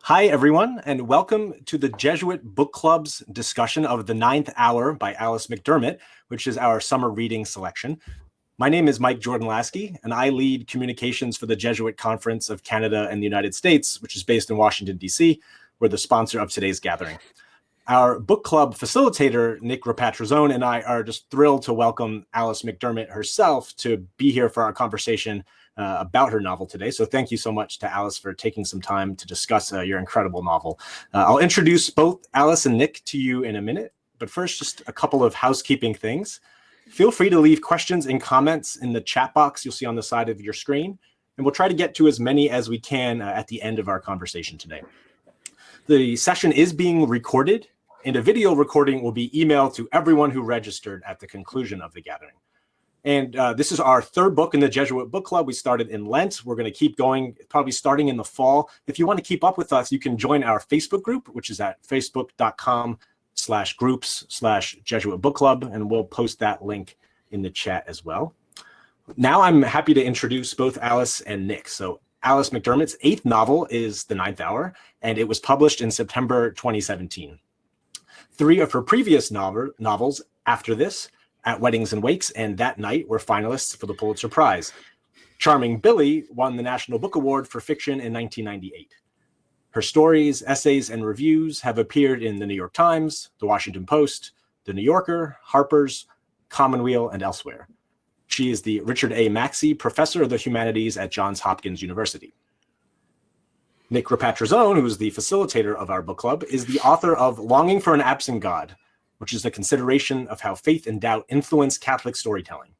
Hi, everyone, and welcome to the Jesuit Book Club's discussion of The Ninth Hour by Alice McDermott, which is our summer reading selection. My name is Mike Jordan-Lasky, and I lead communications for the Jesuit Conference of Canada and the United States, which is based in Washington, D.C. We're the sponsor of today's gathering. Our book club facilitator, Nick Ripatrazone, and I are just thrilled to welcome Alice McDermott herself to be here for our conversation about her novel today. So thank you so much to Alice for taking some time to discuss your incredible novel. I'll introduce both Alice and Nick to you in a minute, but first, just a couple of housekeeping things. Feel free to leave questions and comments in the chat box you'll see on the side of your screen, and we'll try to get to as many as we can at the end of our conversation today. The session is being recorded, and a video recording will be emailed to everyone who registered at the conclusion of the gathering. And this is our third book in the Jesuit Book Club. We started in Lent. We're going to keep going, probably starting in the fall. If you want to keep up with us, you can join our Facebook group, which is at facebook.com/groups/Jesuit Book Club, and we'll post that link in the chat as well. Now I'm happy to introduce both Alice and Nick. So Alice McDermott's 8th novel is The Ninth Hour, and it was published in September 2017. 3 of her previous novels after this, At Weddings and Wakes and That Night, were finalists for the Pulitzer Prize. Charming Billy won the National Book Award for Fiction in 1998. Her stories, essays, and reviews have appeared in the New York Times, the Washington Post, the New Yorker, Harper's, Commonweal, and elsewhere. She is the Richard A. Maxey Professor of the Humanities at Johns Hopkins University. Nick Ripatrazone, who is the facilitator of our book club, is the author of Longing for an Absent God, which is a consideration of how faith and doubt influence Catholic storytelling.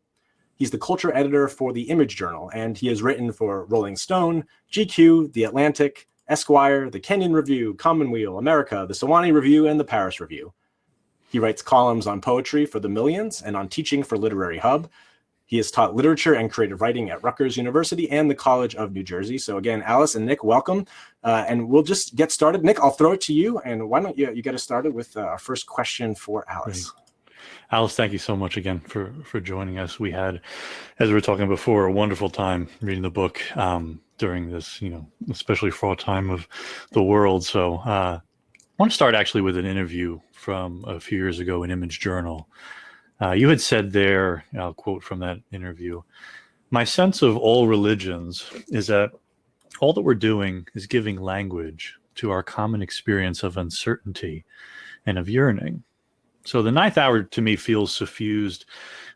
He's the culture editor for the Image Journal, and he has written for Rolling Stone, GQ, The Atlantic, Esquire, The Kenyon Review, Commonweal, America, The Sewanee Review, and The Paris Review. He writes columns on poetry for The Millions and on teaching for Literary Hub. He has taught literature and creative writing at Rutgers University and the College of New Jersey. So again, Alice and Nick, welcome. And we'll just get started. Nick, I'll throw it to you. And why don't you get us started with our first question for Alice. Great. Alice, thank you so much again for joining us. We had, as we were talking before, a wonderful time reading the book during this, especially fraught time of the world. So I want to start actually with an interview from a few years ago in Image Journal. You had said there, I'll quote from that interview, "My sense of all religions is that all that we're doing is giving language to our common experience of uncertainty and of yearning." So the Ninth Hour to me feels suffused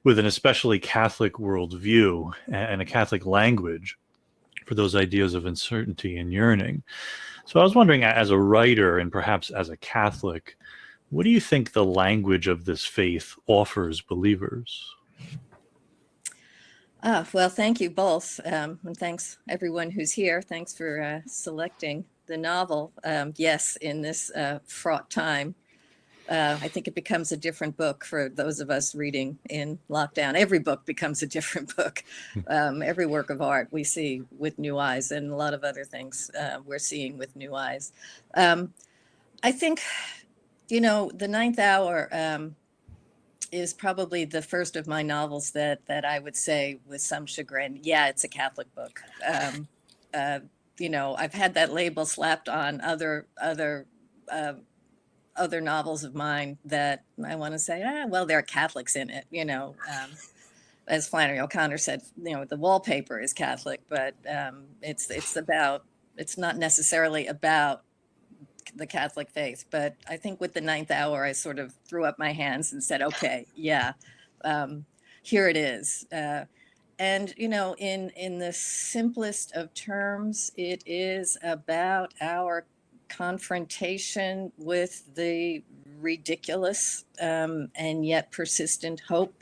with an especially Catholic worldview and a Catholic language for those ideas of uncertainty and yearning. So I was wondering, as a writer and perhaps as a Catholic, what do you think the language of this faith offers believers? Well, thank you both. And thanks everyone who's here. Thanks for selecting the novel. Yes, in this fraught time, I think it becomes a different book for those of us reading in lockdown. Every book becomes a different book. Every work of art we see with new eyes, and a lot of other things we're seeing with new eyes. I think, The Ninth Hour is probably the first of my novels that I would say with some chagrin, yeah, it's a Catholic book. I've had that label slapped on other novels of mine that I want to say, well, there are Catholics in it, as Flannery O'Connor said, the wallpaper is Catholic, but it's not necessarily about the Catholic faith. But I think with The Ninth Hour, I sort of threw up my hands and said, okay, yeah, here it is. And, in the simplest of terms, it is about our confrontation with the ridiculous and yet persistent hope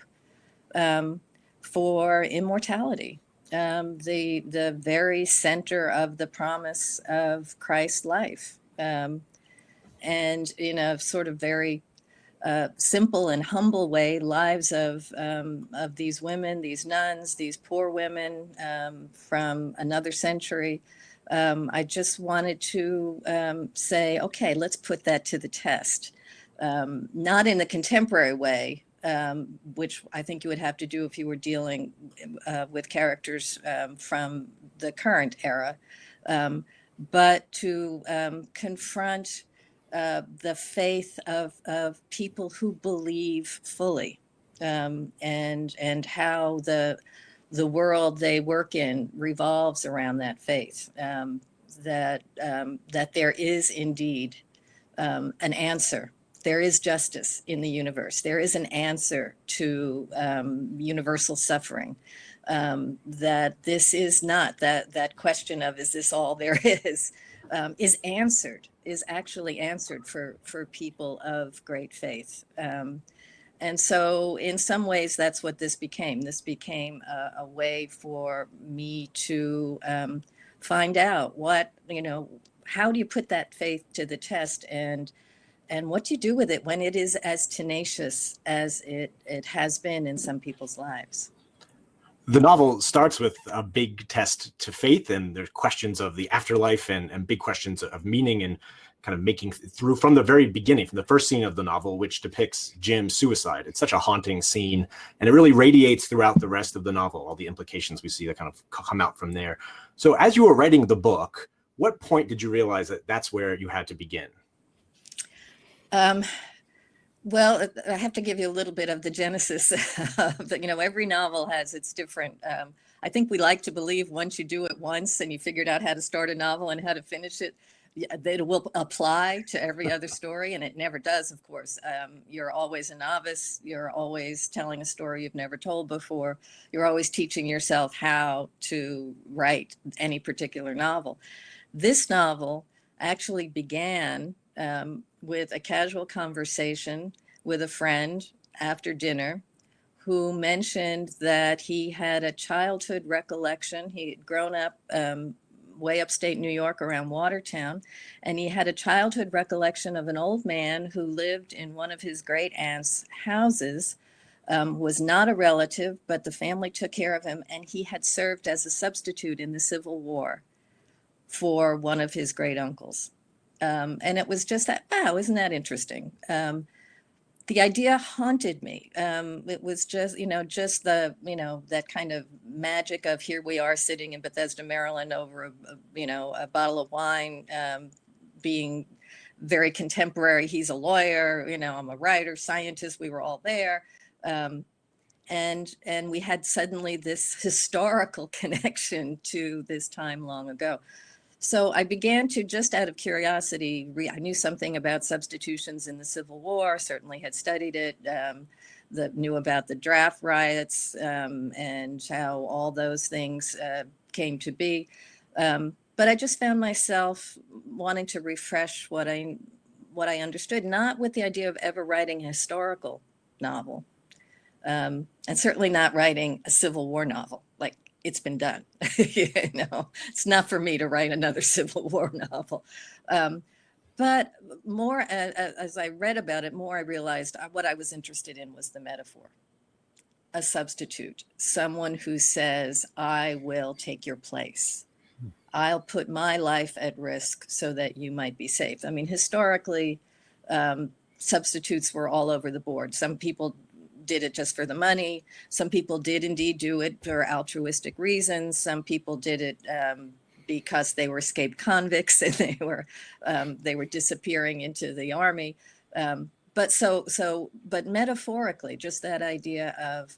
for immortality, the very center of the promise of Christ's life. And in a sort of very simple and humble way, lives of these women, these nuns, these poor women from another century. I just wanted to say, okay, let's put that to the test. Not in the contemporary way, which I think you would have to do if you were dealing with characters from the current era, but to confront the faith of people who believe fully, and how the world they work in revolves around that faith, that there is indeed an answer. There is justice in the universe. There is an answer to universal suffering. That this is not that question of is this all there is answered, is actually answered for people of great faith. And so in some ways, that's what this became. This became a way for me to find out how do you put that faith to the test, and what do you do with it when it is as tenacious as it has been in some people's lives. The novel starts with a big test to faith, and there's questions of the afterlife and big questions of meaning, and kind of making through from the very beginning, from the first scene of the novel, which depicts Jim's suicide. It's such a haunting scene, and it really radiates throughout the rest of the novel, all the implications we see that kind of come out from there. So as you were writing the book, what point did you realize that that's where you had to begin? Well, I have to give you a little bit of the genesis of every novel has its different, I think we like to believe once you do it once and you figured out how to start a novel and how to finish it, that it will apply to every other story. And it never does, of course. You're always a novice. You're always telling a story you've never told before. You're always teaching yourself how to write any particular novel. This novel actually began with a casual conversation with a friend after dinner who mentioned that he had a childhood recollection. He had grown up way upstate New York around Watertown, and he had a childhood recollection of an old man who lived in one of his great aunt's houses, was not a relative, but the family took care of him, and he had served as a substitute in the Civil War for one of his great uncles. And it was just that, wow, isn't that interesting? The idea haunted me. It was just the, that kind of magic of here we are sitting in Bethesda, Maryland over a bottle of wine, being very contemporary. He's a lawyer, I'm a writer, scientist. We were all there. And we had suddenly this historical connection to this time long ago. So I began to, just out of curiosity, I knew something about substitutions in the Civil War, certainly had studied it, knew about the draft riots, and how all those things came to be. But I just found myself wanting to refresh what I understood, not with the idea of ever writing a historical novel, and certainly not writing a Civil War novel. Like, it's been done. It's not for me to write another Civil War novel. But more as I read about it, more I realized what I was interested in was the metaphor. A substitute, someone who says, I will take your place. I'll put my life at risk so that you might be safe. I mean, historically, substitutes were all over the board. Some people did it just for the money. Some people did indeed do it for altruistic reasons. Some people did it because they were escaped convicts and they were disappearing into the army. But metaphorically, just that idea of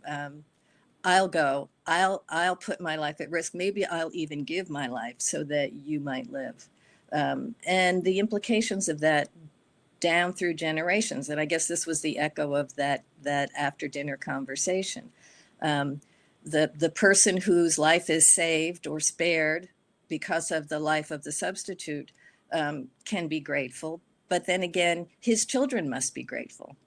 I'll put my life at risk. Maybe I'll even give my life so that you might live. And the implications of that down through generations. And I guess this was the echo of that after dinner conversation. The person whose life is saved or spared because of the life of the substitute can be grateful. But then again, his children must be grateful,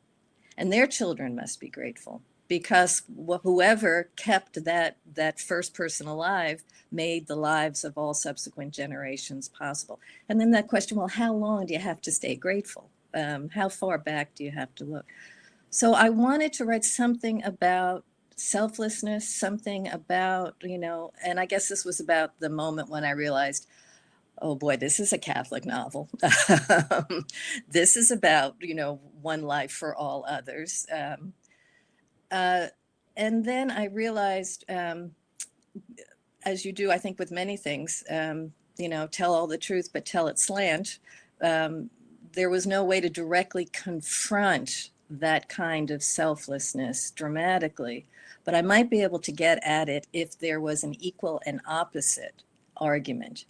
and their children must be grateful, because whoever kept that first person alive made the lives of all subsequent generations possible. And then that question, well, how long do you have to stay grateful? How far back do you have to look? So I wanted to write something about selflessness, something about, and I guess this was about the moment when I realized, oh boy, this is a Catholic novel. This is about, one life for all others. And then I realized, as you do, I think with many things, tell all the truth, but tell it slant. There was no way to directly confront that kind of selflessness dramatically, but I might be able to get at it if there was an equal and opposite argument.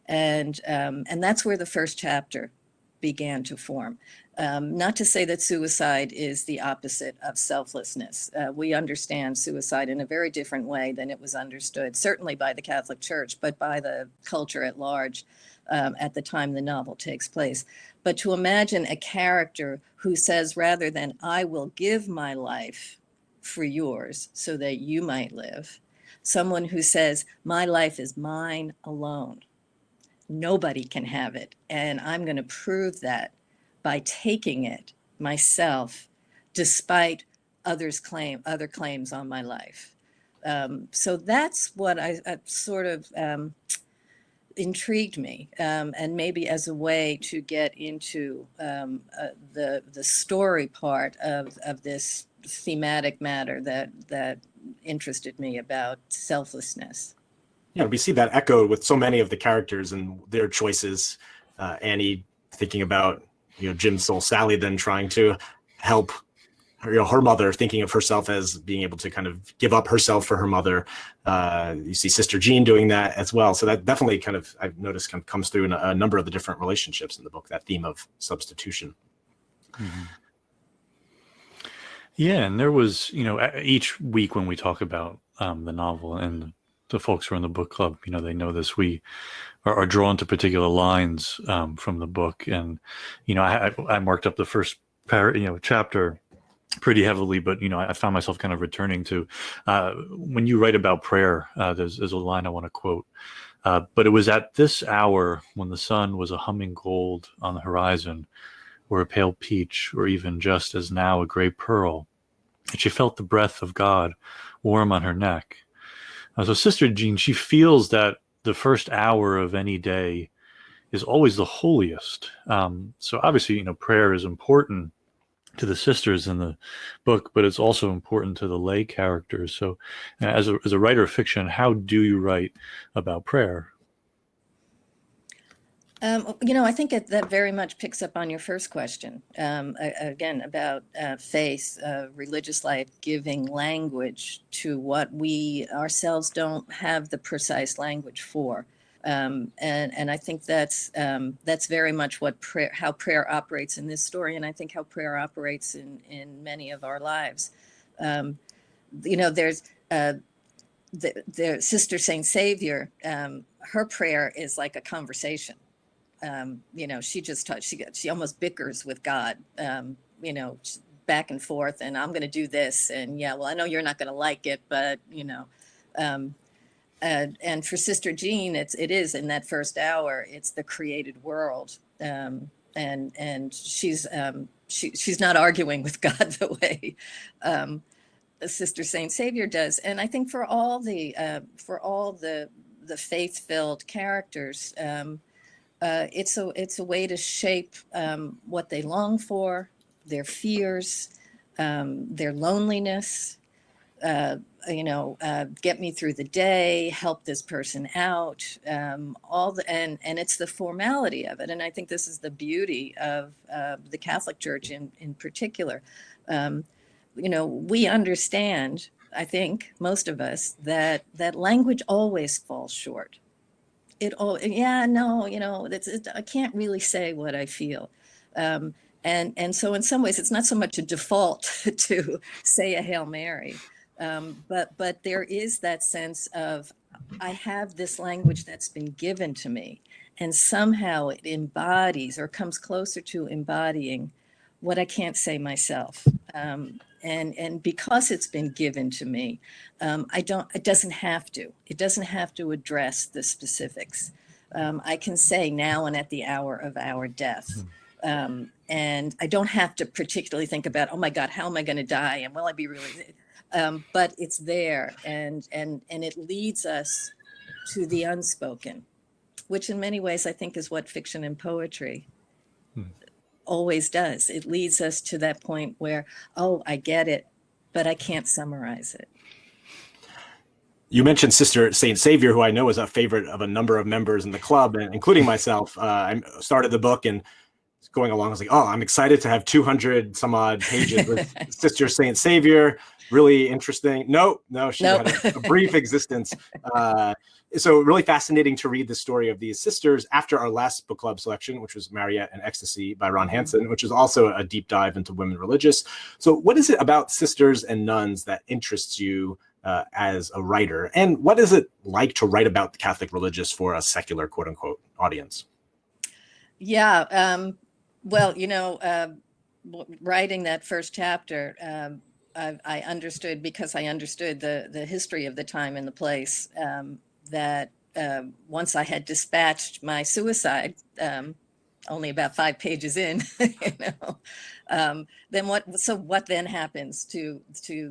And that's where the first chapter began to form. Not to say that suicide is the opposite of selflessness. We understand suicide in a very different way than it was understood, certainly by the Catholic Church, but by the culture at large at the time the novel takes place. But to imagine a character who says, rather than I will give my life for yours so that you might live, someone who says, my life is mine alone. Nobody can have it. And I'm going to prove that by taking it myself, despite other claims on my life. So that's what I sort of intrigued me, and maybe as a way to get into the story part of this thematic matter that interested me about selflessness. Yeah, we see that echoed with so many of the characters and their choices. Annie thinking about Jim's soul, Sally then trying to help her mother, thinking of herself as being able to kind of give up herself for her mother. You see Sister Jean doing that as well. So that definitely kind of, I've noticed, kind of comes through in a number of the different relationships in the book, that theme of substitution. Mm-hmm. Yeah, and there was, each week when we talk about the novel, and the folks who are in the book club, they know this, we are drawn to particular lines from the book. And, I marked up the first chapter pretty heavily, but, I found myself kind of returning to when you write about prayer, there's a line I want to quote. But it was at this hour when the sun was a humming gold on the horizon, or a pale peach, or even just as now a gray pearl, and she felt the breath of God warm on her neck. So Sister Jean, she feels that the first hour of any day is always the holiest. So obviously, prayer is important to the sisters in the book, but it's also important to the lay characters. So as a writer of fiction, how do you write about prayer? I think that very much picks up on your first question, again, about faith, religious life, giving language to what we ourselves don't have the precise language for. And I think that's very much how prayer operates in this story, and I think how prayer operates in many of our lives. There's the Sister Saint Savior. Her prayer is like a conversation. She almost bickers with God, back and forth, and I'm going to do this. And I know you're not going to like it, but, and for Sister Jean, it is in that first hour, it's the created world. And she's not arguing with God the way Sister Saint Savior does. And I think for all the faith-filled characters, it's a way to shape what they long for, their fears, their loneliness, get me through the day, help this person out, and it's the formality of it. And I think this is the beauty of the Catholic Church in particular. We understand, I think, most of us, that language always falls short. I can't really say what I feel. And so in some ways, it's not so much a default to say a Hail Mary, but there is that sense of, I have this language that's been given to me, and somehow it embodies or comes closer to embodying what I can't say myself. And because it's been given to me, it doesn't have to address the specifics. I can say now and at the hour of our death. And I don't have to particularly think about, oh my God, how am I going to die? And will I be really, but it's there. And it leads us to the unspoken, which in many ways I think is what fiction and poetry always does. It leads us to that point where, oh, I get it, but I can't summarize it. You mentioned Sister Saint Savior, who I know is a favorite of a number of members in the club, and including myself. I started the book and going along, I was like, oh, I'm excited to have 200 some odd pages with Sister Saint Savior. Really interesting. No, she Nope. had a brief existence. So really fascinating to read the story of these sisters after our last book club selection, which was Mariette and Ecstasy by Ron Hansen, which is also a deep dive into women religious. So what is it about sisters and nuns that interests you as a writer? And what is it like to write about the Catholic religious for a secular, quote unquote, audience? Yeah. Well, writing that first chapter, I understood, because I understood the history of the time and the place, that once I had dispatched my suicide, only about 5 pages in, then what then happens to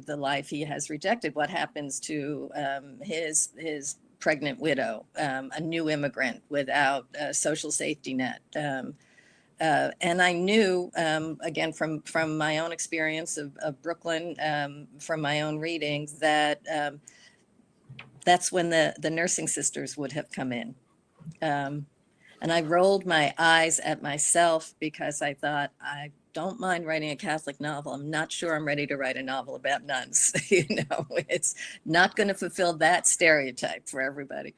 the life he has rejected? What happens to his pregnant widow, a new immigrant without a social safety net? And I knew, again, from my own experience of Brooklyn, from my own readings, that that's when the nursing sisters would have come in. And I rolled my eyes at myself, because I thought, I don't mind writing a Catholic novel. I'm not sure I'm ready to write a novel about nuns. It's not going to fulfill that stereotype for everybody.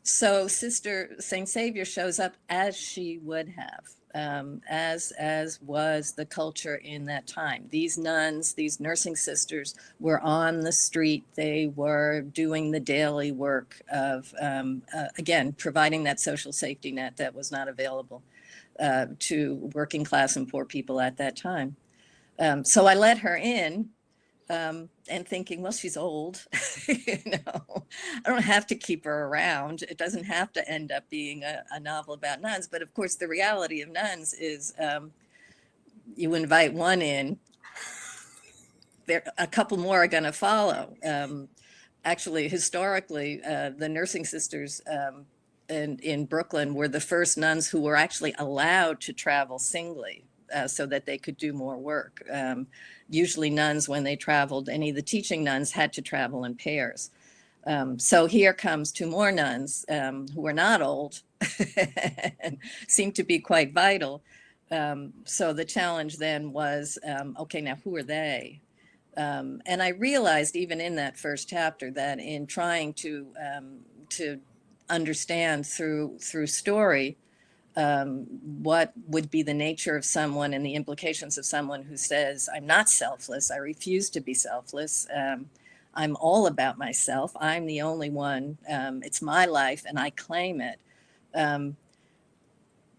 So Sister Saint Savior shows up as she would have, as was the culture in that time. These nuns, these nursing sisters, were on the street. They were doing the daily work of, again, providing that social safety net that was not available to working class and poor people at that time. So I let her in. And thinking, well, she's old, I don't have to keep her around. It doesn't have to end up being a novel about nuns. But of course, the reality of nuns is you invite one in, a couple more are going to follow. Actually, historically, the nursing sisters in Brooklyn were the first nuns who were actually allowed to travel singly. So that they could do more work. Usually nuns, when they traveled, any of the teaching nuns had to travel in pairs. So here comes 2 more nuns who are not old and seem to be quite vital. So the challenge then was, okay, now who are they? And I realized even in that first chapter that in trying to understand through story, what would be the nature of someone and the implications of someone who says, I'm not selfless, I refuse to be selfless, I'm all about myself, I'm the only one, it's my life and I claim it.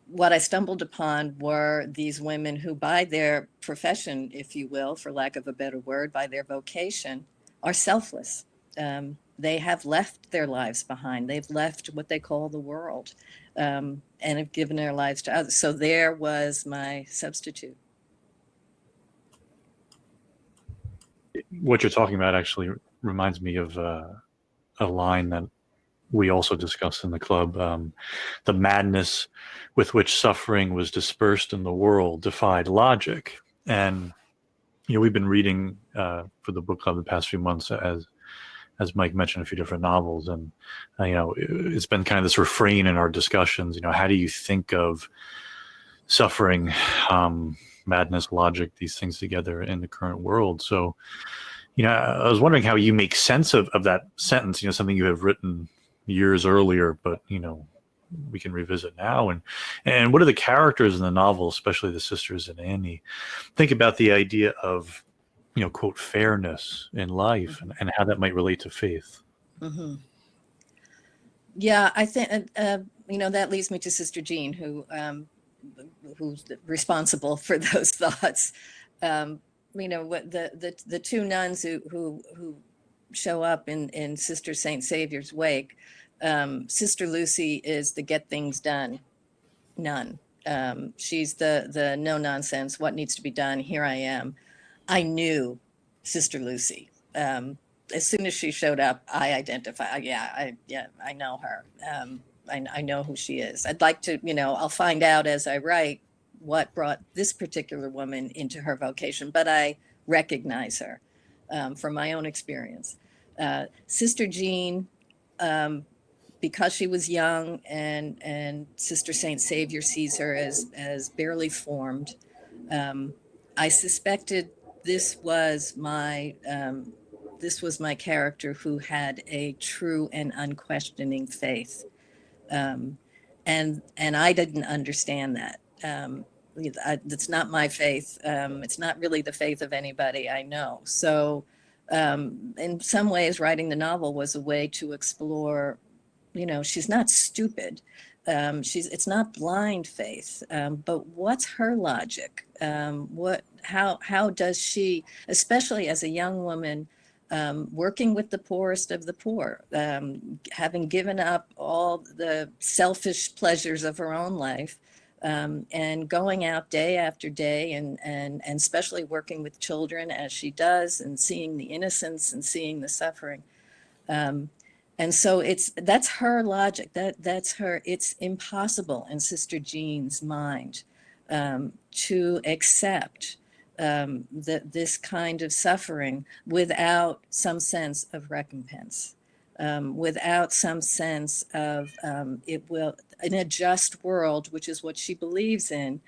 What I stumbled upon were these women who, by their profession, if you will, for lack of a better word, by their vocation, are selfless. They have left their lives behind. They've left what they call the world, and have given their lives to others. So there was my substitute. What you're talking about actually reminds me of a line that we also discussed in the club. The madness with which suffering was dispersed in the world defied logic. And, we've been reading for the book club the past few months, as Mike mentioned, a few different novels. And, it's been kind of this refrain in our discussions, how do you think of suffering, madness, logic, these things together in the current world? So, I was wondering how you make sense of that sentence, something you have written years earlier, but, we can revisit now. And what are the characters in the novel, especially the sisters and Annie, think about the idea of, quote, fairness in life, and how that might relate to faith? Mm-hmm. Yeah, I think, that leads me to Sister Jean, who's responsible for those thoughts. What the 2 nuns who show up in Sister Saint Savior's wake. Sister Lucy is the get things done nun. She's the no nonsense, what needs to be done, here I am. I knew Sister Lucy. As soon as she showed up, I identified, I know her. I know who she is. I'd like to, I'll find out as I write what brought this particular woman into her vocation, but I recognize her from my own experience. Sister Jean, because she was young, and Sister Saint Savior sees her as barely formed. I suspected this was my character who had a true and unquestioning faith, and I didn't understand that. It's not my faith. It's not really the faith of anybody I know. So, in some ways, writing the novel was a way to explore. She's not stupid. It's not blind faith, but what's her logic? How does she, especially as a young woman, working with the poorest of the poor, having given up all the selfish pleasures of her own life, and going out day after day, and especially working with children as she does, and seeing the innocence and seeing the suffering. And so that's her logic. That's her. It's impossible in Sister Jean's mind to accept this kind of suffering without some sense of recompense, without some sense of it will, in a just world, which is what she believes in.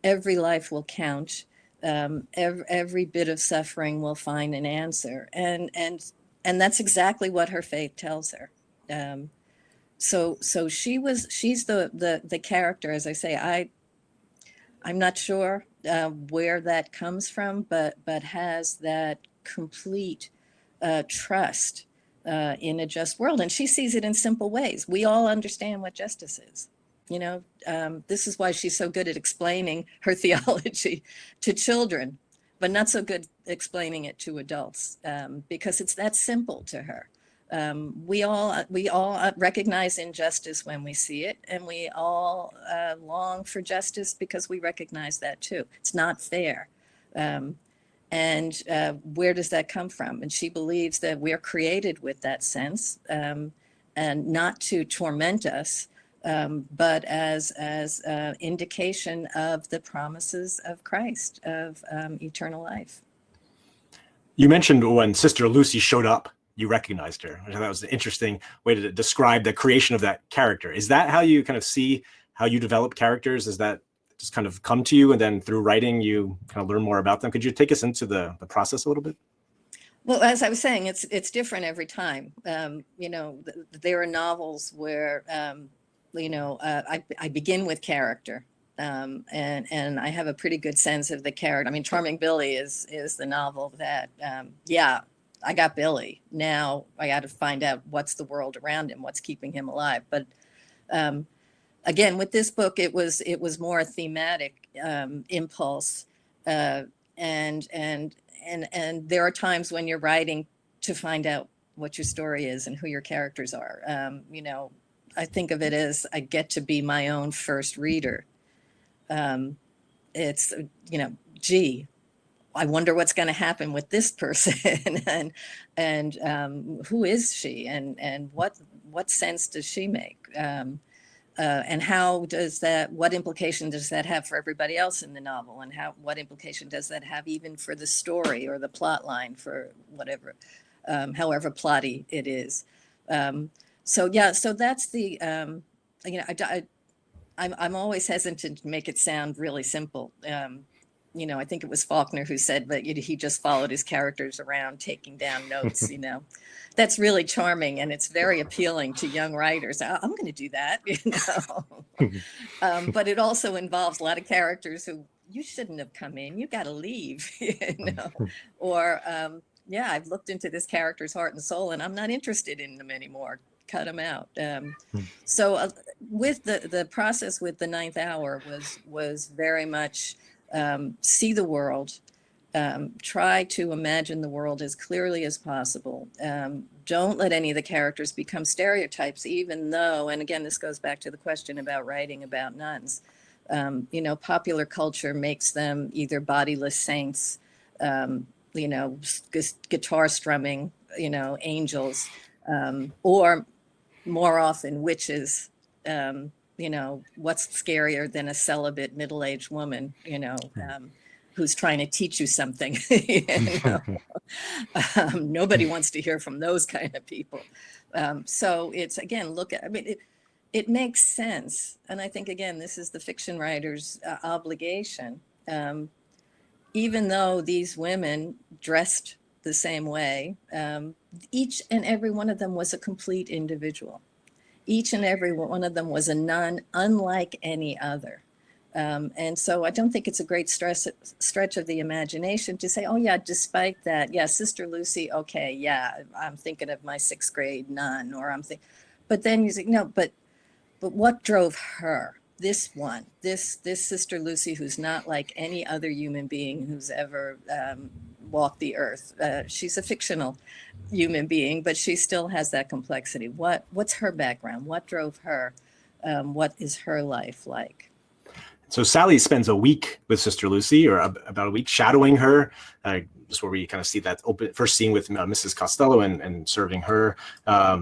Every life will count. Every bit of suffering will find an answer, and that's exactly what her faith tells her. So she's the character, as I say. I'm not sure where that comes from, but has that complete trust in a just world, and she sees it in simple ways. We all understand what justice is. This is why she's so good at explaining her theology to children, but not so good explaining it to adults, because it's that simple to her. We all recognize injustice when we see it, and we all long for justice because we recognize that too. It's not fair. And where does that come from? And she believes that we're created with that sense, and not to torment us, but as indication of the promises of Christ, of eternal life. You mentioned when Sister Lucy showed up, you recognized her. That was an interesting way to describe the creation of that character. Is that how you kind of see how you develop characters? Is that just kind of come to you, and then through writing you kind of learn more about them? Could you take us into the process a little bit? Well, as I was saying, it's different every time. There are novels where I begin with character, and I have a pretty good sense of the character. I mean, Charming Billy is the novel that I got Billy. Now I got to find out what's the world around him, what's keeping him alive. But again, with this book, it was more a thematic impulse, and there are times when you're writing to find out what your story is and who your characters are. I think of it as I get to be my own first reader. It's, gee, I wonder what's going to happen with this person, and who is she, and what sense does she make, and what implication does that have for everybody else in the novel, and what implication does that have even for the story or the plot line, for whatever, however plotty it is. So that's the I'm always hesitant to make it sound really simple. I think it was Faulkner who said that he just followed his characters around taking down notes. That's really charming, and it's very appealing to young writers. I'm going to do that, but it also involves a lot of characters who you shouldn't have come in. You got to leave, or I've looked into this character's heart and soul, and I'm not interested in them anymore. Cut them out. So with the process with the Ninth Hour was very much see the world, try to imagine the world as clearly as possible. Don't let any of the characters become stereotypes, even though, and again, this goes back to the question about writing about nuns. Popular culture makes them either bodiless saints, guitar strumming, angels, or more often witches. What's scarier than a celibate middle-aged woman, who's trying to teach you something. You know? Nobody wants to hear from those kind of people. So it's, again, it makes sense. And I think, again, this is the fiction writer's obligation. Even though these women dressed the same way, each and every one of them was a complete individual. Each and every one of them was a nun unlike any other. And so I don't think it's a great stretch of the imagination to say, oh yeah, despite that, yeah, Sister Lucy, okay, yeah, I'm thinking of my 6th grade nun, or but then you say, no, but what drove her? This Sister Lucy, who's not like any other human being who's ever walked the earth. She's a fictional human being, but she still has that complexity. What's her background? What drove her? What is her life like? So Sally spends a week with Sister Lucy, or about a week, shadowing her, just where we kind of see that first scene with Mrs. Costello and serving her.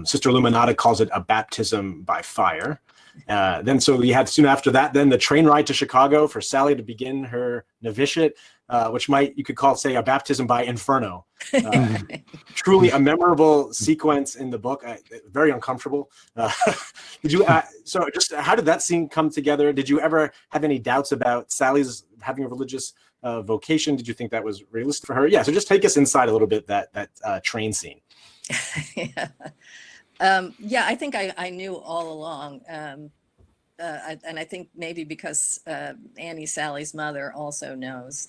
Sister Luminata calls it a baptism by fire. Then so we had soon after that, then the train ride to Chicago for Sally to begin her novitiate, which you could call, say, a baptism by inferno. Truly a memorable sequence in the book, very uncomfortable. So just how did that scene come together? Did you ever have any doubts about Sally's having a religious vocation? Did you think that was realistic for her? Yeah, so just take us inside a little bit, that train scene. Yeah. Yeah, I think I knew all along. And I think maybe because Annie, Sally's mother, also knows.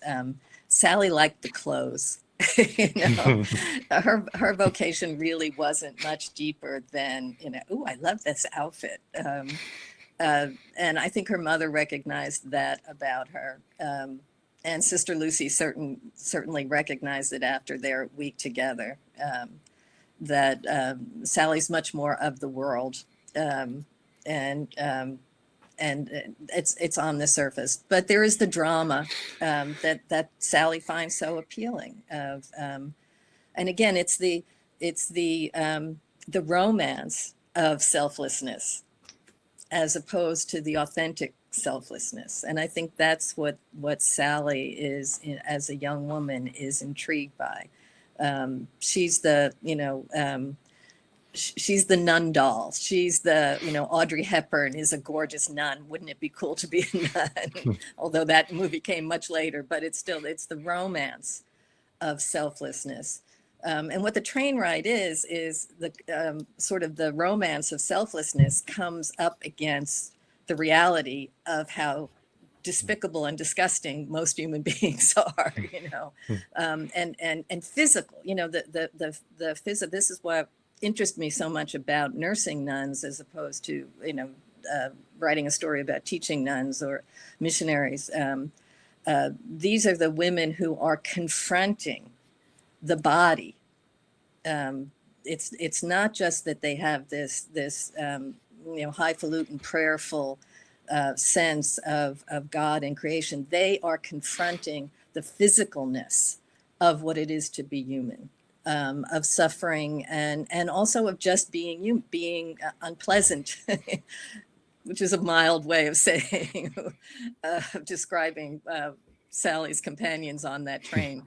Sally liked the clothes. You know, her vocation really wasn't much deeper than, you know, oh, I love this outfit. And I think her mother recognized that about her. And Sister Lucy certainly recognized it after their week together. That Sally's much more of the world, and it's on the surface. But there is the drama that Sally finds so appealing. And again, it's the romance of selflessness, as opposed to the authentic selflessness. And I think that's what Sally is, as a young woman, is intrigued by. She's the, she's the nun doll. She's the, Audrey Hepburn is a gorgeous nun. Wouldn't it be cool to be a nun? Although that movie came much later, but it's the romance of selflessness. And what the train ride is the sort of the romance of selflessness comes up against the reality of how despicable and disgusting most human beings are, and physical, the physical. This is what interests me so much about nursing nuns, as opposed to, writing a story about teaching nuns or missionaries. These are the women who are confronting the body. It's not just that they have this highfalutin, prayerful sense of God and creation. They are confronting the physicalness of what it is to be human, of suffering, and also of just being unpleasant, which is a mild way of saying, of describing Sally's companions on that train.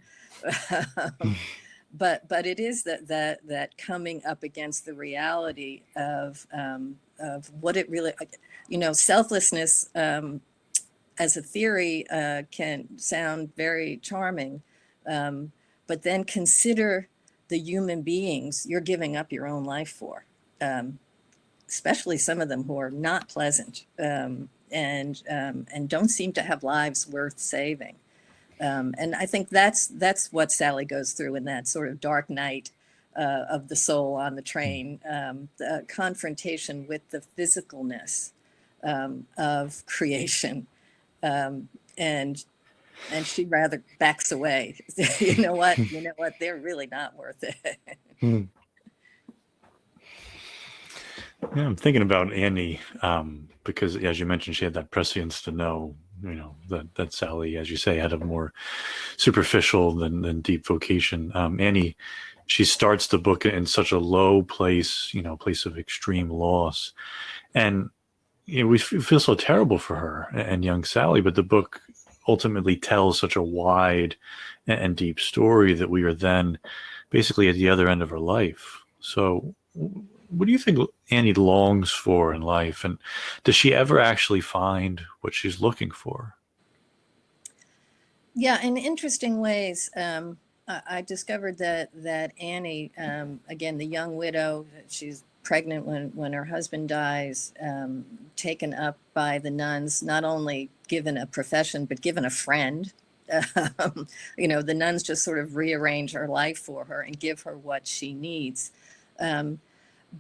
But it is that coming up against the reality of what it really, selflessness as a theory can sound very charming, but then consider the human beings you're giving up your own life for, especially some of them who are not pleasant, and don't seem to have lives worth saving. And I think that's what Sally goes through in that sort of dark night of the soul on the train, the confrontation with the physicalness of creation, and she rather backs away. You know what? They're really not worth it. Yeah, I'm thinking about Annie, because as you mentioned, she had that prescience to know, that Sally, as you say, had a more superficial than deep vocation. Annie, she starts the book in such a low place, place of extreme loss. And we feel so terrible for her and young Sally, but the book ultimately tells such a wide and deep story that we are then basically at the other end of her life. So what do you think Annie longs for in life? And does she ever actually find what she's looking for? Yeah, in interesting ways. I discovered that Annie, again, the young widow, she's pregnant when her husband dies, taken up by the nuns, not only given a profession, but given a friend. The nuns just sort of rearrange her life for her and give her what she needs.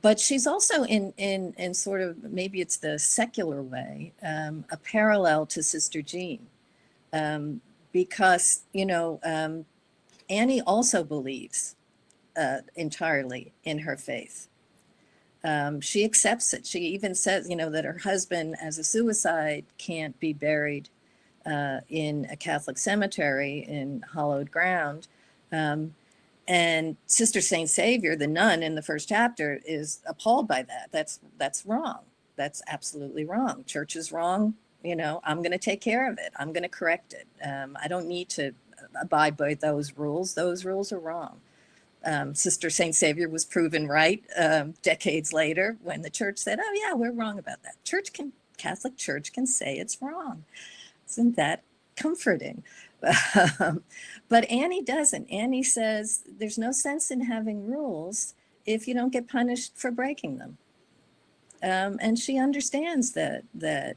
But she's also in sort of, maybe it's the secular way, a parallel to Sister Jean. Because, Annie also believes entirely in her faith. She accepts it. She even says, that her husband, as a suicide, can't be buried in a Catholic cemetery in hallowed ground. And Sister Saint Savior, the nun in the first chapter, is appalled by that. That's wrong. That's absolutely wrong. Church is wrong. I'm going to take care of it. I'm going to correct it. I don't need to abide by those rules. Those rules are wrong. Sister Saint Savior was proven right decades later when the church said, "Oh yeah, we're wrong about that." Catholic Church can say it's wrong. Isn't that comforting? But Annie doesn't. Annie says there's no sense in having rules if you don't get punished for breaking them. And she understands that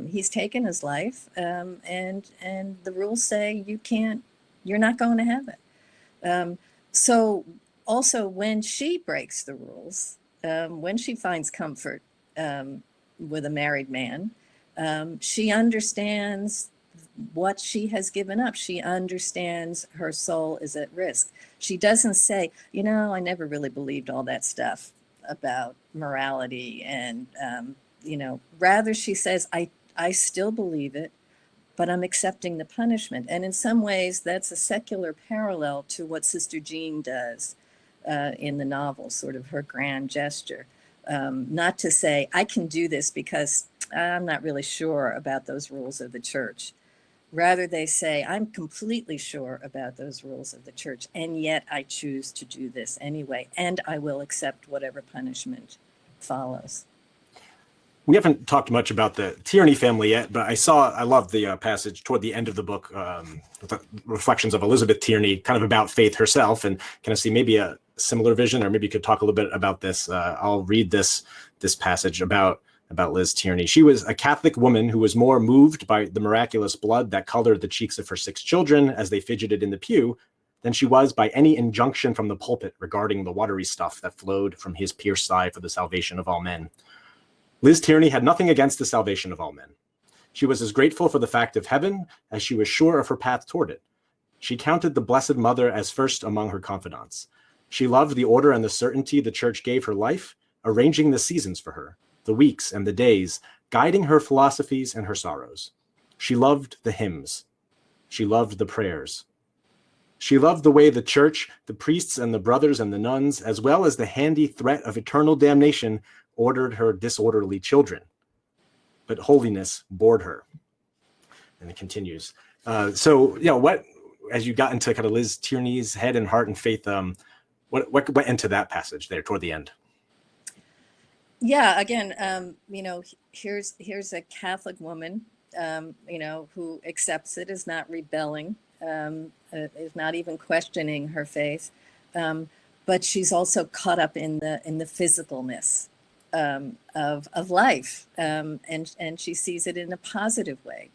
he's taken his life, and the rules say you're not going to heaven. So also when she breaks the rules, when she finds comfort with a married man, she understands what she has given up. She understands her soul is at risk. She doesn't say, I never really believed all that stuff about morality. And, rather she says, I still believe it, but I'm accepting the punishment. And in some ways, that's a secular parallel to what Sister Jean does in the novel, sort of her grand gesture. Not to say, I can do this because I'm not really sure about those rules of the church. Rather, they say, I'm completely sure about those rules of the church, and yet I choose to do this anyway, and I will accept whatever punishment follows. We haven't talked much about the Tierney family yet, but I love the passage toward the end of the book, with the reflections of Elizabeth Tierney, kind of about faith herself, and kind of see maybe a similar vision, or maybe you could talk a little bit about this. I'll read this passage about Liz Tierney. She was a Catholic woman who was more moved by the miraculous blood that colored the cheeks of her 6 children as they fidgeted in the pew than she was by any injunction from the pulpit regarding the watery stuff that flowed from his pierced side for the salvation of all men. Liz Tierney had nothing against the salvation of all men. She was as grateful for the fact of heaven as she was sure of her path toward it. She counted the Blessed Mother as first among her confidants. She loved the order and the certainty the church gave her life, arranging the seasons for her, the weeks and the days, guiding her philosophies and her sorrows. She loved the hymns. She loved the prayers. She loved the way the church, the priests and the brothers and the nuns, as well as the handy threat of eternal damnation, ordered her disorderly children. But holiness bored her. And it continues. What, as you got into kind of Liz Tierney's head and heart and faith, what went into that passage there toward the end? Yeah, again, here's a Catholic woman, who accepts it, is not rebelling, is not even questioning her faith, but she's also caught up in the physicalness of life, and she sees it in a positive way.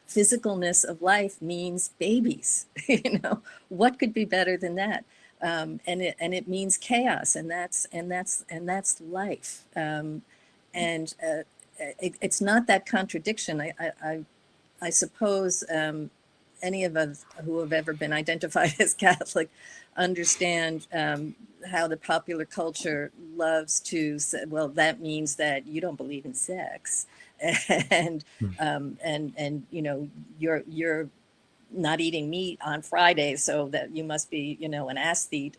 Physicalness of life means babies. What could be better than that? And it means chaos, and that's life. It's not that contradiction. I suppose any of us who have ever been identified as Catholic understand how the popular culture loves to say, well, that means that you don't believe in sex, and you're not eating meat on Friday, so that you must be, an aesthete.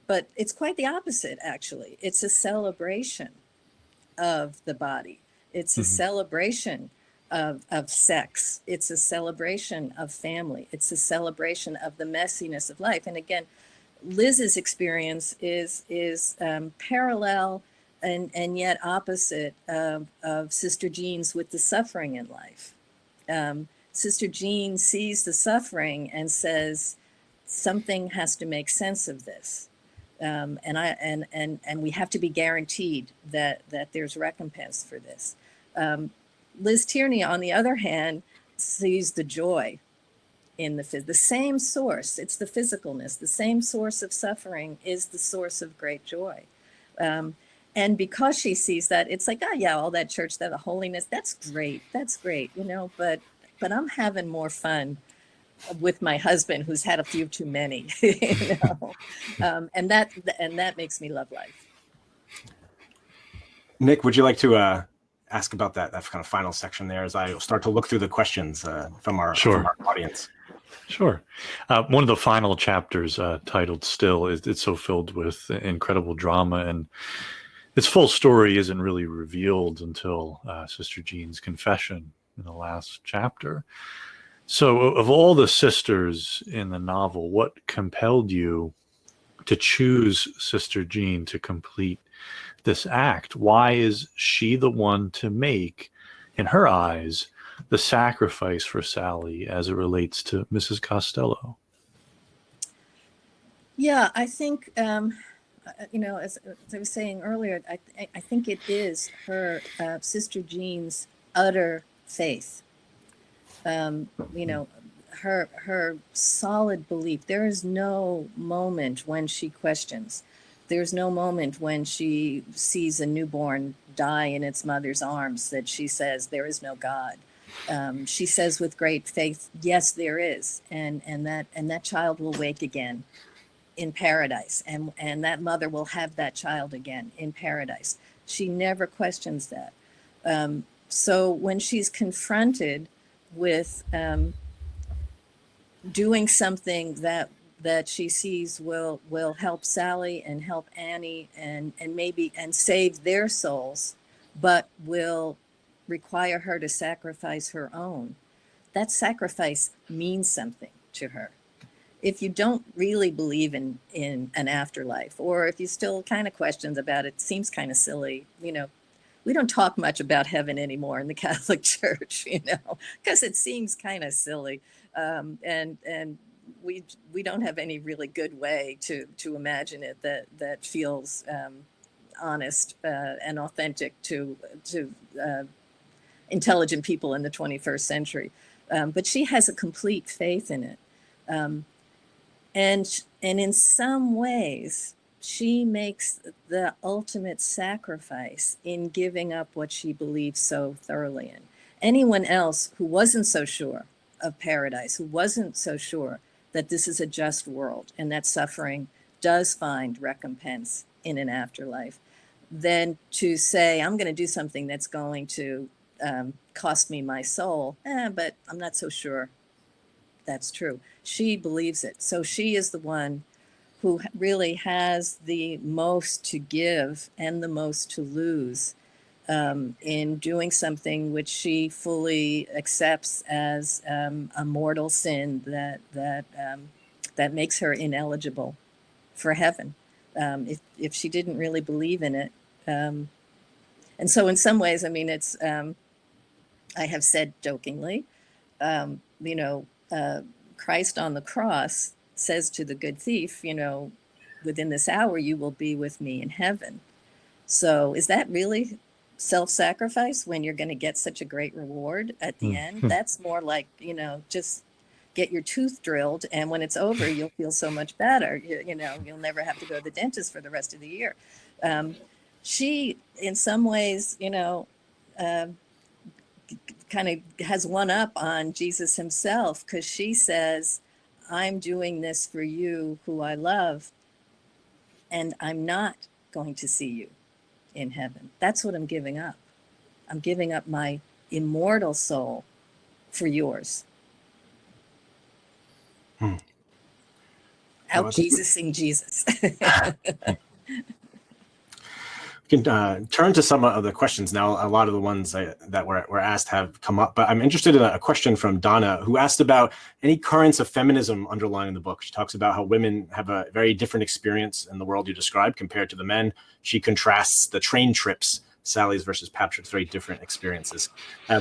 But it's quite the opposite, actually. It's a celebration of the body. It's a celebration of sex. It's a celebration of family. It's a celebration of the messiness of life. And again, Liz's experience is parallel and yet opposite of Sister Jean's with the suffering in life. Sister Jean sees the suffering and says, something has to make sense of this. And we have to be guaranteed that there's recompense for this. Liz Tierney, on the other hand, sees the joy in the same source. It's the physicalness. The same source of suffering is the source of great joy. And because she sees that, it's like, oh yeah, all that church, that the holiness, that's great, you know. But I'm having more fun with my husband, who's had a few too many, you know. And that makes me love life. Nick, would you like to ask about that kind of final section there as I start to look through the questions from our audience? Sure. One of the final chapters, titled Still, it's so filled with incredible drama, and its full story isn't really revealed until Sister Jean's confession in the last chapter. So of all the sisters in the novel, what compelled you to choose Sister Jean to complete this act? Why is she the one to make, in her eyes, the sacrifice for Sally as it relates to Mrs. Costello? Yeah, I think, you know, as I was saying earlier, I think it is her, Sister Jean's utter faith. You know, her solid belief. There is no moment when she questions. There's no moment when she sees a newborn die in its mother's arms that she says, there is no God. She says with great faith, yes, there is. And that child will wake again in paradise. And that mother will have that child again in paradise. She never questions that. So when she's confronted with doing something that she sees will help Sally and help Annie and maybe and save their souls, but will require her to sacrifice her own, that sacrifice means something to her. If you don't really believe in an afterlife, or if you still kind of questions about it, seems kind of silly, you know. We don't talk much about heaven anymore in the Catholic Church, you know, because it seems kind of silly, and we don't have any really good way to imagine it that feels honest and authentic to intelligent people in the 21st century. But she has a complete faith in it, and in some ways, she makes the ultimate sacrifice in giving up what she believes so thoroughly in. Anyone else who wasn't so sure of paradise, who wasn't so sure that this is a just world and that suffering does find recompense in an afterlife, then to say, I'm going to do something that's going to cost me my soul, but I'm not so sure that's true. She believes it. So she is the one who really has the most to give and the most to lose in doing something which she fully accepts as a mortal sin that makes her ineligible for heaven if she didn't really believe in it. And so in some ways, I mean, it's, I have said jokingly, you know, Christ on the cross says to the good thief, you know, within this hour, you will be with me in heaven. So is that really self-sacrifice when you're going to get such a great reward at the end? That's more like, you know, just get your tooth drilled. And when it's over, you'll feel so much better. You know, you'll never have to go to the dentist for the rest of the year. She, in some ways, you know, kind of has one up on Jesus himself, because she says, I'm doing this for you who I love, and I'm not going to see you in heaven. That's what I'm giving up. I'm giving up my immortal soul for yours. Out Jesusing Jesus. We can turn to some of the questions now. A lot of the ones that were asked have come up, but I'm interested in a question from Donna, who asked about any currents of feminism underlying the book. She talks about how women have a very different experience in the world you described compared to the men. She contrasts the train trips, Sally's versus Patrick's, very different experiences.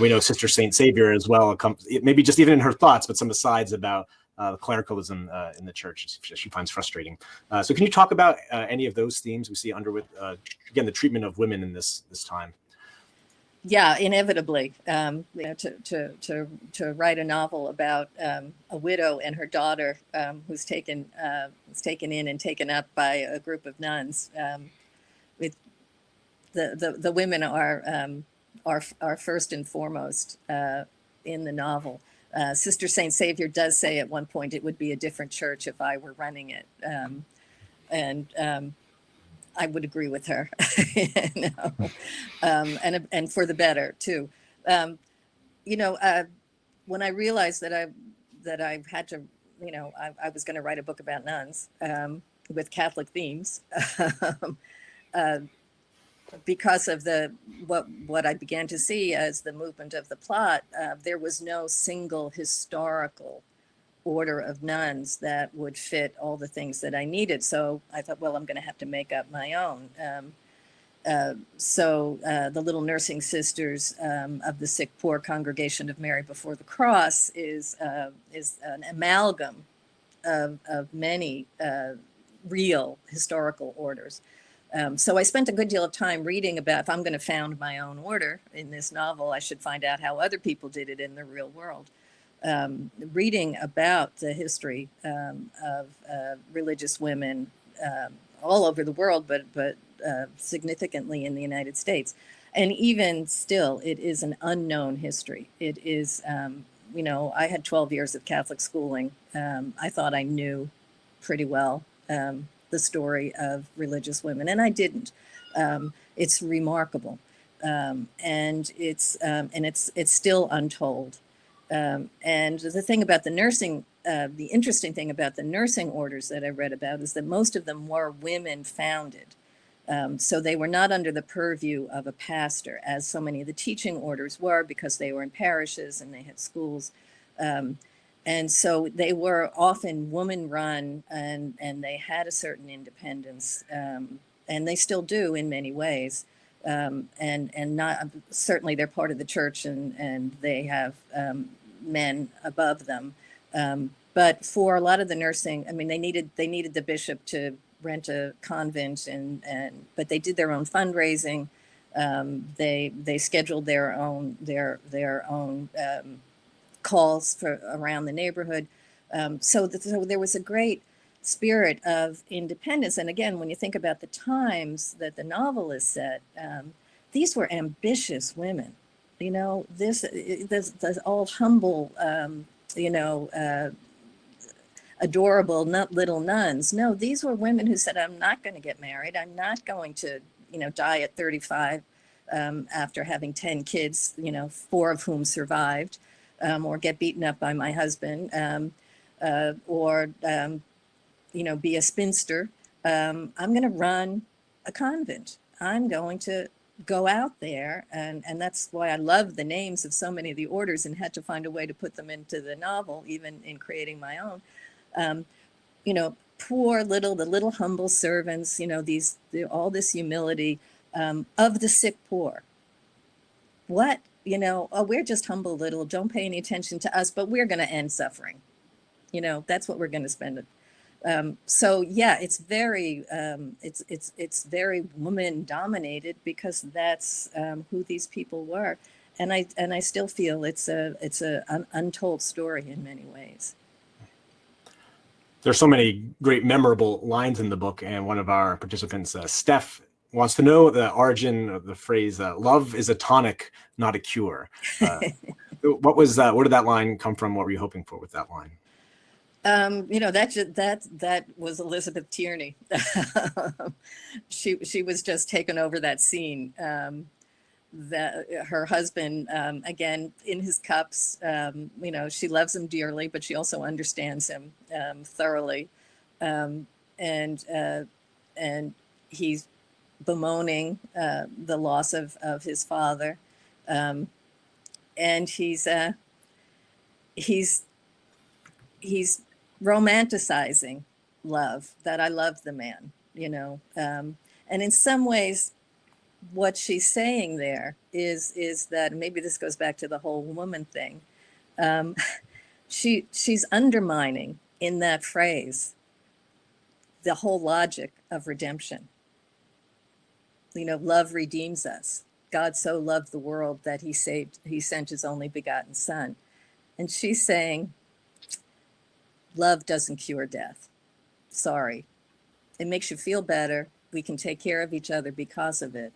We know Sister Saint Savior as well, maybe just even in her thoughts, but some asides about the clericalism in the church she finds frustrating. So can you talk about any of those themes we see under with, again, the treatment of women in this time? Yeah, inevitably. To write a novel about a widow and her daughter who's taken in and taken up by a group of nuns. With the women are first and foremost in the novel. Sister Saint Savior does say at one point it would be a different church if I were running it, and I would agree with her. And for the better too. When I realized that I had to, I was going to write a book about nuns with Catholic themes. Because of what I began to see as the movement of the plot, there was no single historical order of nuns that would fit all the things that I needed. So I thought, well, I'm going to have to make up my own. So the Little Nursing Sisters of the Sick Poor Congregation of Mary Before the Cross is an amalgam of many real historical orders. So I spent a good deal of time reading about, if I'm going to found my own order in this novel, I should find out how other people did it in the real world. Reading about the history of religious women all over the world, but significantly in the United States. And even still, it is an unknown history. It is, I had 12 years of Catholic schooling. I thought I knew pretty well the story of religious women, and I didn't. It's remarkable, and it's still untold. And the thing about the nursing, the interesting thing about the nursing orders that I read about is that most of them were women founded. So they were not under the purview of a pastor, as so many of the teaching orders were, because they were in parishes and they had schools. And so they were often woman-run, and they had a certain independence, and they still do in many ways. And not certainly they're part of the church, and they have men above them. But for a lot of the nursing, I mean, they needed the bishop to rent a convent, but they did their own fundraising. They scheduled their own calls for around the neighborhood. So there was a great spirit of independence. And again, when you think about the times that the novel is set, these were ambitious women. This all humble, adorable, not little nuns. No, these were women who said, I'm not going to get married. I'm not going to, die at 35 after having 10 kids, 4 of whom survived. Or get beaten up by my husband, or be a spinster. I'm going to run a convent. I'm going to go out there, and that's why I love the names of so many of the orders and had to find a way to put them into the novel, even in creating my own. Poor the little humble servants. All this humility of the sick poor. What? We're just humble little, don't pay any attention to us, but we're going to end suffering. That's what we're going to spend it. So yeah, it's very, it's very woman dominated, because that's who these people were. And I still feel it's an untold story in many ways. There's so many great memorable lines in the book, and one of our participants, Steph, wants to know the origin of the phrase "love is a tonic, not a cure." What did that line come from? What were you hoping for with that line? That was Elizabeth Tierney. She was just taken over that scene. That her husband, again, in his cups, she loves him dearly, but she also understands him thoroughly, and he's bemoaning the loss of his father. And he's romanticizing love, that I love the man, you know. And in some ways, what she's saying there is that, maybe this goes back to the whole woman thing. She's undermining in that phrase the whole logic of redemption. You know, love redeems us. God so loved the world that he sent his only begotten son. And she's saying, love doesn't cure death. Sorry. It makes you feel better. We can take care of each other because of it.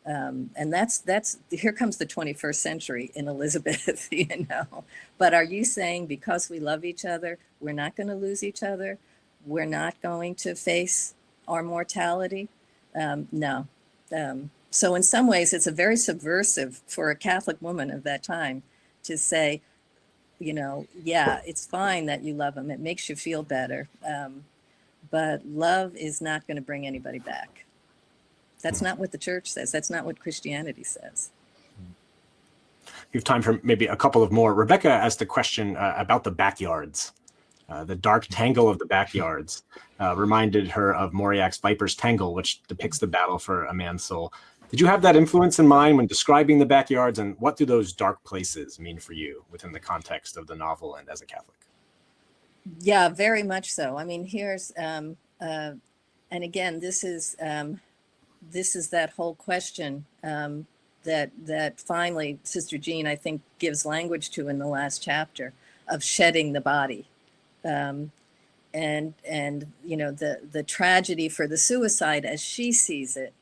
And that's here comes the 21st century in Elizabeth, you know. But are you saying because we love each other, we're not going to lose each other? We're not going to face our mortality? No. So in some ways, it's a very subversive for a Catholic woman of that time to say, you know, yeah, it's fine that you love him. It makes you feel better. But love is not going to bring anybody back. That's not what the church says. That's not what Christianity says. We have time for maybe a couple of more. Rebecca asked a question about the backyards. The dark tangle of the backyards reminded her of Mauriac's Viper's Tangle, which depicts the battle for a man's soul. Did you have that influence in mind when describing the backyards, and what do those dark places mean for you within the context of the novel and as a Catholic? Yeah, very much so. I mean, here's, and again, this is that whole question that finally Sister Jean, I think, gives language to in the last chapter, of shedding the body. And you know, the tragedy for the suicide as she sees it,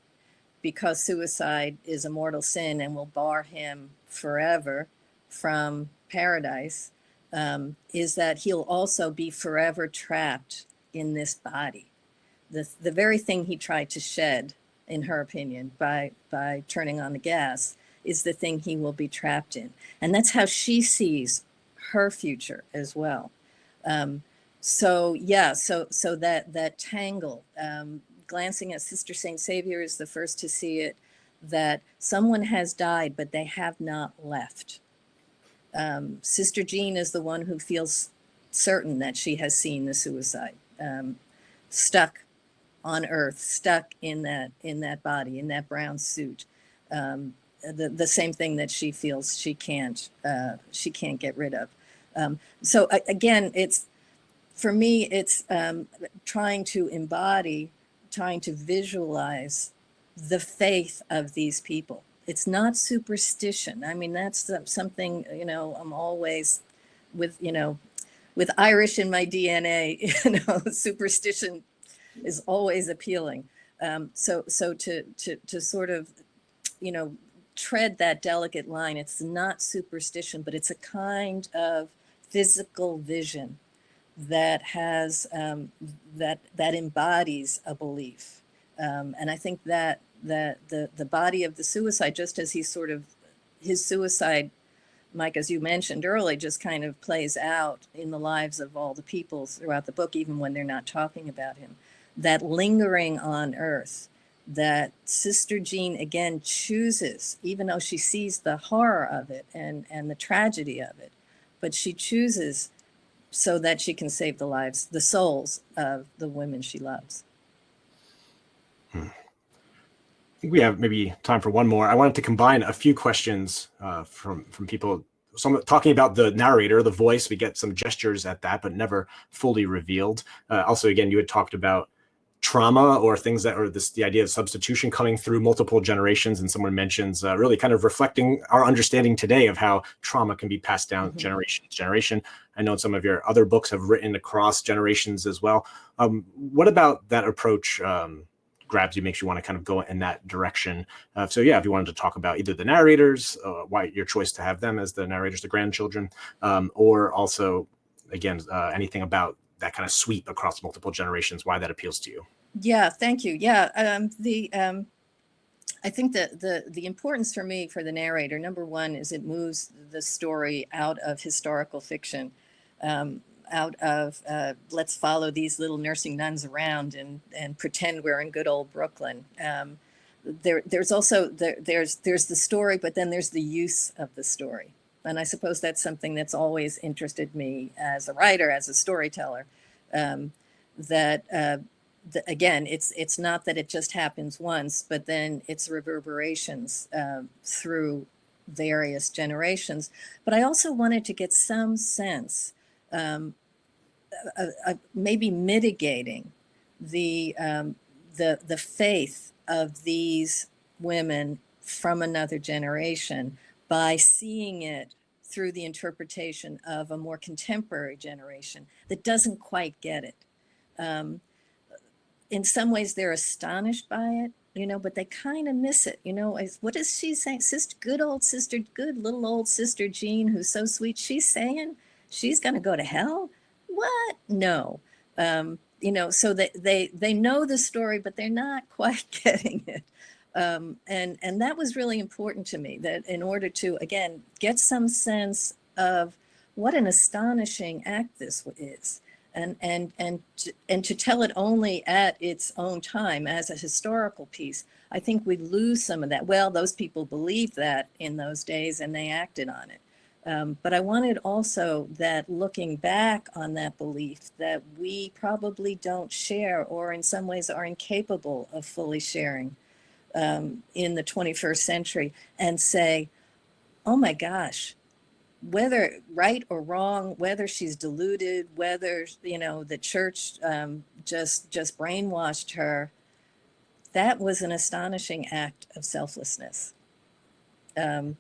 because suicide is a mortal sin and will bar him forever from paradise, is that he'll also be forever trapped in this body. The very thing he tried to shed, in her opinion, by turning on the gas, is the thing he will be trapped in. And that's how she sees her future as well. So that tangle, glancing at Sister St. Savior is the first to see it, that someone has died, but they have not left. Sister Jean is the one who feels certain that she has seen the suicide, stuck on earth, stuck in that body, in that brown suit. The same thing that she feels she can't get rid of. So again, for me, it's trying to visualize the faith of these people. It's not superstition. I mean, that's something, you know, I'm always with Irish in my DNA, you know, superstition is always appealing. So to sort of, you know, tread that delicate line. It's not superstition, but it's a kind of physical vision that has that embodies a belief. And I think that the body of the suicide, just as his suicide, Mike, as you mentioned earlier, just kind of plays out in the lives of all the people throughout the book, even when they're not talking about him. That lingering on earth, that Sister Jean again chooses, even though she sees the horror of it and the tragedy of it, but she chooses so that she can save the souls of the women she loves. I think we have maybe time for one more. I wanted to combine a few questions from people. Some talking about the narrator, the voice. We get some gestures at that, but never fully revealed. Also, again, you had talked about trauma or things that, or the idea of substitution coming through multiple generations, and someone mentions really kind of reflecting our understanding today of how trauma can be passed down generation to generation. I know some of your other books have written across generations as well. What about that approach grabs you, makes you want to kind of go in that direction? So yeah, if you wanted to talk about either the narrators, why your choice to have them as the narrators, the grandchildren, or also, again, anything about that kind of sweep across multiple generations, why that appeals to you. Yeah, thank you. Yeah, I think that the importance for me for the narrator, number one, is it moves the story out of historical fiction, out of let's follow these little nursing nuns around and pretend we're in good old Brooklyn. there's also there's the story, but then there's the use of the story. And I suppose that's something that's always interested me as a writer, as a storyteller. Again, it's not that it just happens once, but then it's reverberations through various generations. But I also wanted to get some sense, maybe mitigating the faith of these women from another generation by seeing it through the interpretation of a more contemporary generation that doesn't quite get it. In some ways, they're astonished by it, but they kind of miss it. What is she saying? Good little old sister Jean, who's so sweet. She's saying she's going to go to hell. What? No. So they know the story, but they're not quite getting it. And that was really important to me, that in order to, again, get some sense of what an astonishing act this is, and to tell it only at its own time as a historical piece, I think we lose some of that. Well, those people believed that in those days and they acted on it. But I wanted also that looking back on that belief that we probably don't share, or in some ways are incapable of fully sharing in the 21st century, and say, oh my gosh, whether right or wrong, whether she's deluded, whether, the church just brainwashed her, that was an astonishing act of selflessness. And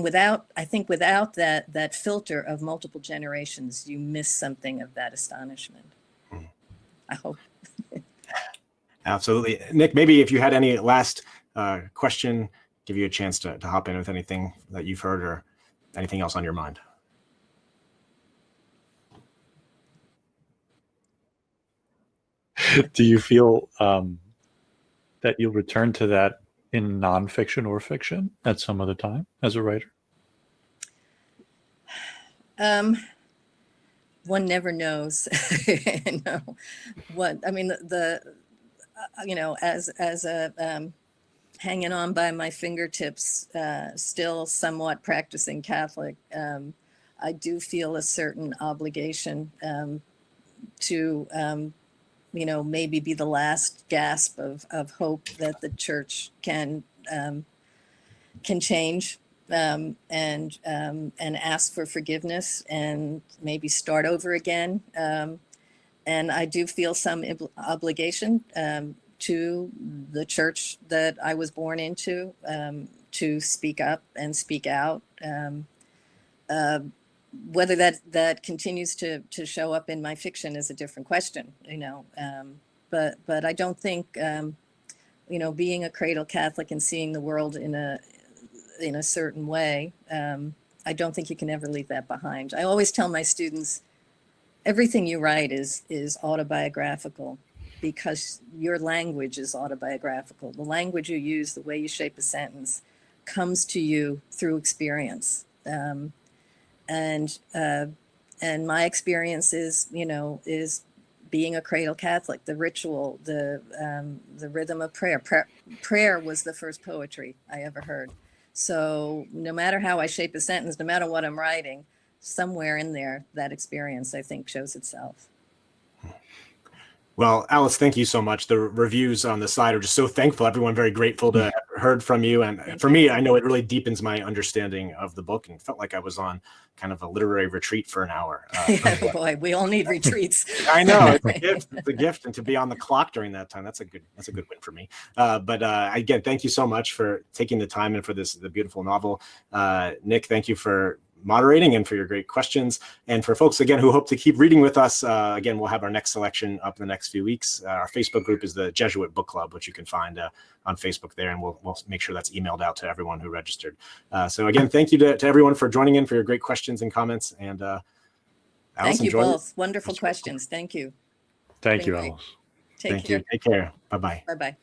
without that filter of multiple generations, you miss something of that astonishment. I hope. Absolutely. Nick, maybe if you had any last question, give you a chance to hop in with anything that you've heard or anything else on your mind. Do you feel that you'll return to that in nonfiction or fiction at some other time as a writer? One never knows. As a hanging on by my fingertips, still somewhat practicing Catholic, I do feel a certain obligation to maybe be the last gasp of hope that the church can change, and ask for forgiveness and maybe start over again. And I do feel some obligation to the church that I was born into, to speak up and speak out. Whether that continues to show up in my fiction is a different question, but I don't think, being a cradle Catholic and seeing the world in a certain way, I don't think you can ever leave that behind. I always tell my students, everything you write is autobiographical, because your language is autobiographical. The language you use, the way you shape a sentence, comes to you through experience. And my experience is being a cradle Catholic, the ritual, the rhythm of prayer. Prayer was the first poetry I ever heard. So no matter how I shape a sentence, no matter what I'm writing, somewhere in there, that experience, I think, shows itself. Well, Alice, thank you so much. The reviews on the side are just so thankful. Everyone very grateful to have heard from you. And for me, I know it really deepens my understanding of the book, and felt like I was on kind of a literary retreat for an hour. Boy, we all need retreats. I know, it's a gift. It's a gift, and to be on the clock during that time, that's a good win for me. But again, thank you so much for taking the time and for the beautiful novel. Nick, thank you for moderating and for your great questions. And for folks, again, who hope to keep reading with us, again, we'll have our next selection up in the next few weeks. Our Facebook group is the Jesuit Book Club, which you can find on Facebook there, and we'll make sure that's emailed out to everyone who registered. So again, thank you to everyone for joining in, for your great questions and comments. And Alice, thank you both. Wonderful questions. Thank you. Thank you, Alice. Take care. Take care. Bye-bye. Bye-bye.